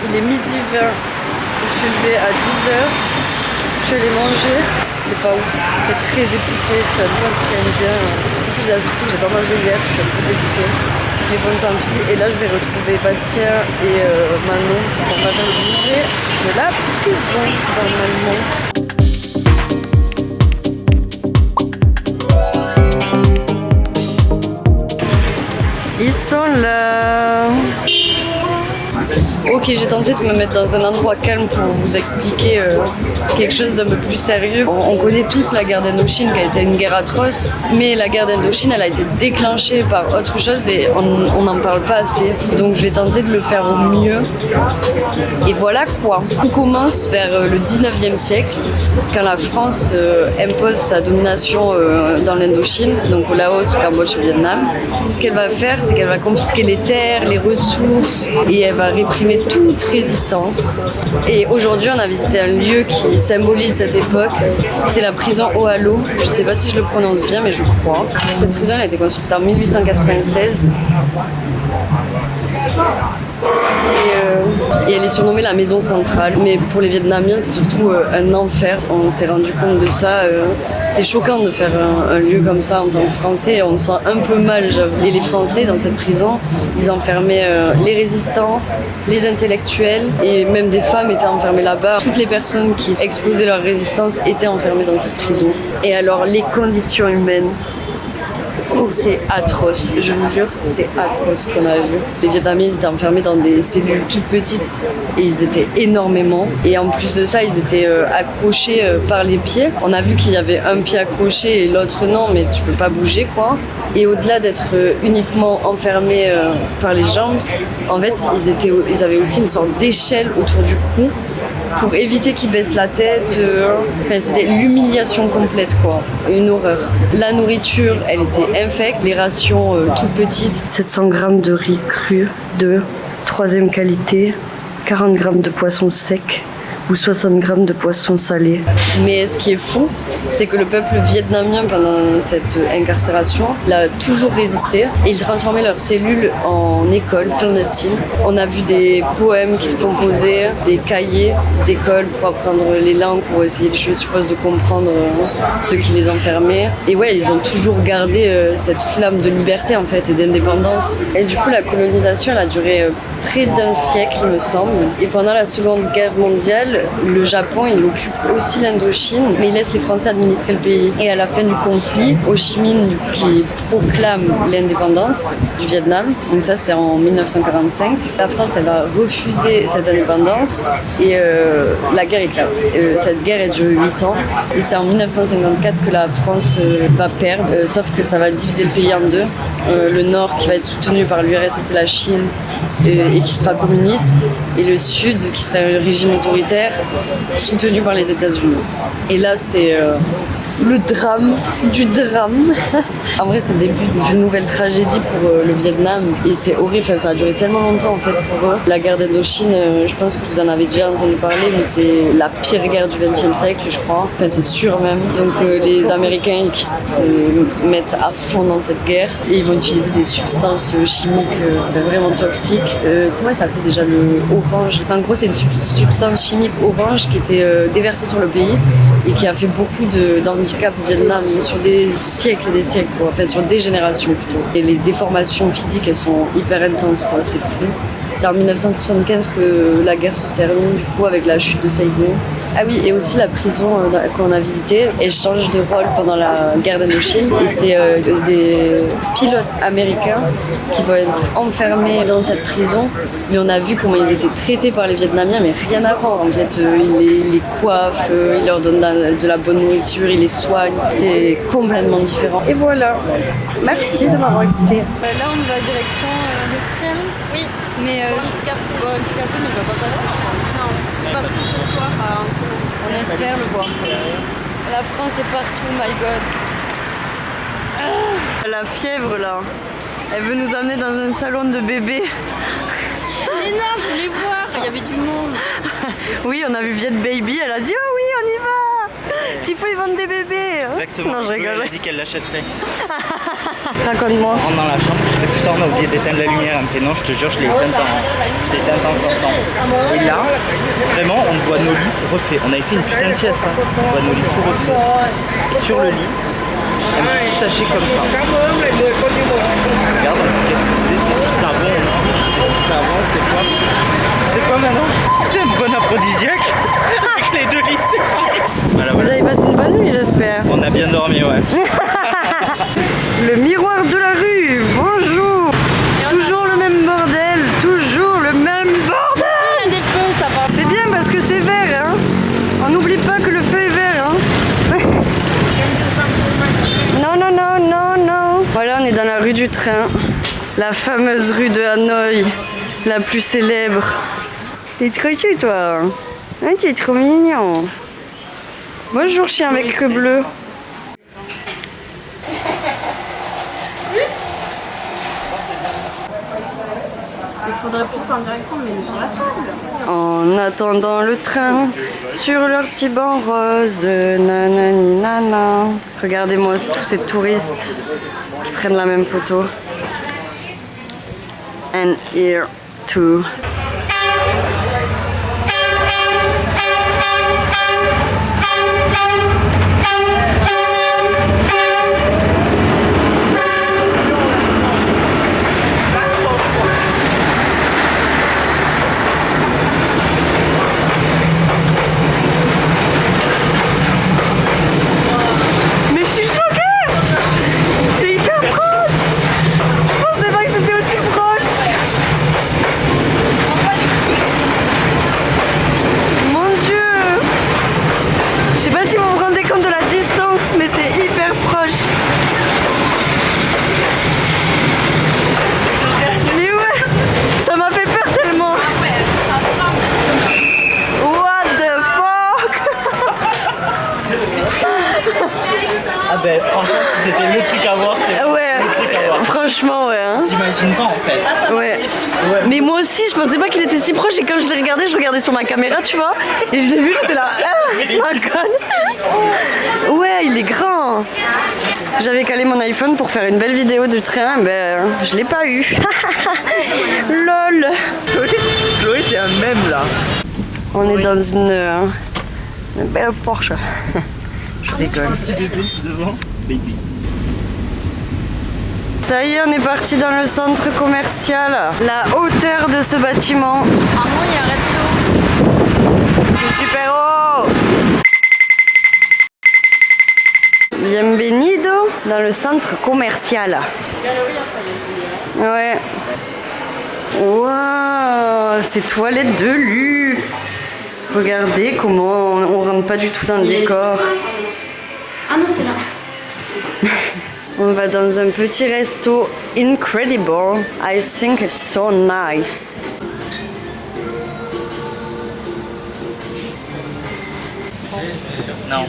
Il est midi 20. Je suis levée à 10h. Je suis allée manger. C'était pas ouf. C'était très épicé. C'était un peu un truc indien. Surtout, j'ai pas mangé hier. Je suis un peu dégoûtée. Mais bon, tant pis. Et là, je vais retrouver Bastien et Manon. On va faire le musée de la prison, normalement. Ils sont là. Ok, j'ai tenté de me mettre dans un endroit calme pour vous expliquer quelque chose d'un peu plus sérieux. On connaît tous la guerre d'Indochine qui a été une guerre atroce, mais la guerre d'Indochine, elle a été déclenchée par autre chose et on n'en parle pas assez. Donc je vais tenter de le faire au mieux. Et voilà quoi. On commence vers le 19e siècle, quand la France impose sa domination dans l'Indochine, donc au Laos, au Cambodge et au Vietnam. Ce qu'elle va faire, c'est qu'elle va confisquer les terres, les ressources, et elle va réprimer toute résistance. Et aujourd'hui, on a visité un lieu qui symbolise cette époque. C'est la prison Oalo. Je ne sais pas si je le prononce bien, mais je crois. Cette prison, elle a été construite en 1896. Et elle est surnommée la maison centrale. Mais pour les Vietnamiens, c'est surtout un enfer. On s'est rendu compte de ça. C'est choquant de faire un lieu comme ça en tant que Français. On se sent un peu mal, j'avoue. Et les Français, dans cette prison, ils enfermaient les résistants, les intellectuels et même des femmes étaient enfermées là-bas. Toutes les personnes qui exposaient leur résistance étaient enfermées dans cette prison. Et alors, les conditions humaines, c'est atroce, je vous jure, c'est atroce ce qu'on a vu. Les Vietnamiens étaient enfermés dans des cellules toutes petites et ils étaient énormément. Et en plus de ça, ils étaient accrochés par les pieds. On a vu qu'il y avait un pied accroché et l'autre non, mais tu peux pas bouger quoi. Et au-delà d'être uniquement enfermés par les jambes, en fait, ils avaient aussi une sorte d'échelle autour du cou pour éviter qu'ils baissent la tête. Enfin, c'était l'humiliation complète, quoi. Une horreur. La nourriture, elle était infecte. Les rations toutes petites. 700 grammes de riz cru de 3e qualité, 40 grammes de poisson sec ou 60 grammes de poisson salé. Mais ce qui est fou, c'est que le peuple vietnamien, pendant cette incarcération, l'a toujours résisté et ils transformaient leurs cellules en écoles clandestines. On a vu des poèmes qu'ils composaient, des cahiers d'école pour apprendre les langues, pour essayer, je suppose, de comprendre ceux qui les enfermaient. Et ouais, ils ont toujours gardé cette flamme de liberté, en fait, et d'indépendance. Et du coup, la colonisation, elle a duré près d'un siècle, il me semble. Et pendant la Seconde Guerre mondiale, le Japon, il occupe aussi l'Indochine, mais il laisse les Français administrer le pays. Et à la fin du conflit, Ho Chi Minh, qui proclame l'indépendance du Vietnam, donc ça c'est en 1945, la France, elle va refuser cette indépendance et la guerre éclate. Cette guerre, elle dure 8 ans et c'est en 1954 que la France va perdre, sauf que ça va diviser le pays en deux. Le nord qui va être soutenu par l'URSS et la Chine et qui sera communiste, et le sud qui sera un régime autoritaire soutenu par les États-Unis. Et là c'est le drame du drame. En vrai, c'est le début d'une nouvelle tragédie pour le Vietnam et c'est horrible, enfin, ça a duré tellement longtemps en fait pour eux. La guerre d'Indochine, je pense que vous en avez déjà entendu parler, mais c'est la pire guerre du XXe siècle, je crois. Enfin, c'est sûr même. Donc les Américains qui se mettent à fond dans cette guerre et ils vont utiliser des substances chimiques vraiment toxiques. Comment ça s'appelait déjà, le orange? Enfin, en gros, c'est une substance chimique orange qui était déversée sur le pays et qui a fait beaucoup d'handicap au Vietnam sur des siècles et des siècles, quoi. Enfin sur des générations plutôt. Et les déformations physiques, elles sont hyper intenses, quoi. C'est fou. C'est en 1975 que la guerre se termine, du coup, avec la chute de Saigon. Ah oui, et aussi la prison qu'on a visitée, elle change de rôle pendant la guerre d'Indochine. Et c'est des pilotes américains qui vont être enfermés dans cette prison. Mais on a vu comment ils étaient traités par les Vietnamiens, mais rien à voir. En fait, ils les coiffent, ils leur donnent de la bonne nourriture, ils les soignent. C'est complètement différent. Et voilà. Merci de m'avoir écouté. Là, on va direction le train. Oui. Mais un petit café. Ouais, un petit café, mais il va pas passer. Non, il passe plus ce soir en semaine. On espère le voir. La France est partout, my god. Ah, la fièvre là. Elle veut nous amener dans un salon de bébé. Mais non, je voulais voir, il y avait du monde. Oui, on a vu Viet Baby, elle a dit oh oui, on y va. S'il faut, ils vendent des bébés. Exactement. Non, je rigole. Elle a dit qu'elle l'achèterait. Raconte-moi. Je rentre dans la chambre, je fais putain, on a oublié d'éteindre la lumière. Elle me fait non, je te jure, je l'ai éteinte en sortant. Et là, vraiment, on voit nos lits refaits. On avait fait une putain de sieste. Hein. On voit nos lits tout refaits. Et sur le lit, un petit sachet comme ça. Regarde, qu'est-ce que c'est? C'est du savon. C'est du savon, c'est quoi? C'est quoi maintenant? C'est un bon aphrodisiaque. Avec les deux lits, c'est pareil. Voilà, Vous avez passé une bonne nuit, j'espère. On a bien dormi, ouais. Le miroir de la rue, bonjour. Toujours le même bordel, toujours le même bordel. Il y a des feux, ça va. C'est bien parce que c'est vert, hein. On n'oublie pas que le feu est vert, hein. Non, non, non, non, non. Voilà, on est dans la rue du train. La fameuse rue de Hanoï, la plus célèbre. T'es trop chou, toi. Hein, t'es trop mignon. Bonjour, chien avec queue bleue. Il faudrait pousser en direction, mais sur la table. En attendant le train, sur leur petit banc rose, nanani nana. Regardez-moi tous ces touristes qui prennent la même photo. And here too. Mais je suis choquée! C'est hyper proche! Je pensais pas que c'était aussi proche! Mon Dieu! Je sais pas si vous vous rendez compte de la distance, mais c'est hyper proche! Mais ouais! Ça m'a fait peur tellement! What the fuck? Ah ben franchement si c'était le truc à voir, c'est Ouais, le truc à voir. franchement, ouais. Hein. T'imagines pas en fait. Ouais. Mais moi aussi, je pensais pas qu'il était si proche et quand je l'ai regardé, je regardais sur ma caméra, tu vois, et je l'ai vu, j'étais là, ah, ma conne. Ouais, il est grand. J'avais calé mon iPhone pour faire une belle vidéo du train, ben je l'ai pas eu. Lol. Chloé, t'es un mème là. On est dans une belle Porsche. Je rigole. Petit bébé devant. Baby. Ça y est, on est parti dans le centre commercial. La hauteur de ce bâtiment. Ah non, il y a un resto. C'est super haut. Bienvenido dans le centre commercial. Ouais. Waouh, c'est toilettes de luxe. Regardez comment on rentre pas du tout dans le décor. Ah non, c'est là. On va dans un petit resto incredible. I think it's so nice. Non.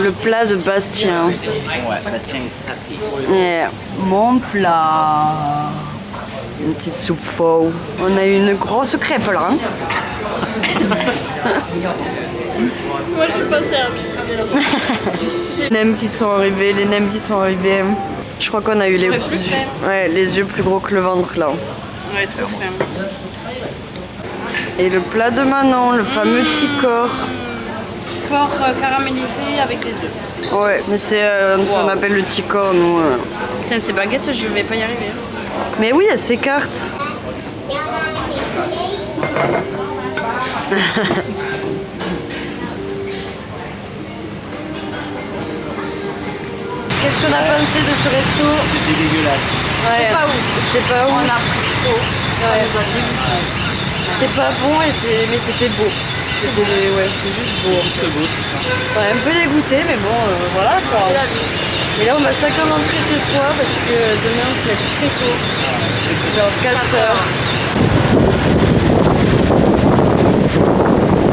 Le plat de Bastien. Ouais, Bastien is happy. Yeah. Mon plat. Une petite soupe faux. On a une grosse crêpe là. Hein. Moi, je suis pas servie. Les nems qui sont arrivés, les nems qui sont arrivés. Je crois qu'on a eu les les yeux plus gros que le ventre là. Ouais, trop faim. Et le plat de Manon, le fameux ticor. Porc caramélisé avec des œufs. Ouais, mais c'est ce qu'on appelle le ticor nous. Putain, ces baguettes, je vais pas y arriver. Mais oui, elle s'écarte. Qu'est-ce qu'on a pensé de ce resto? C'était dégueulasse. Ouais, Pas ouf. c'était pas ouf. On a pris trop. Ça nous a dégoûté. C'était pas bon, mais c'était beau. C'était juste beau. Juste beau, c'est ça. Ouais, un peu dégoûté, mais bon, voilà quoi. C'est la vie. Et là, on va chacun rentrer chez soi parce que demain, on se lève très tôt. Genre 4 heures.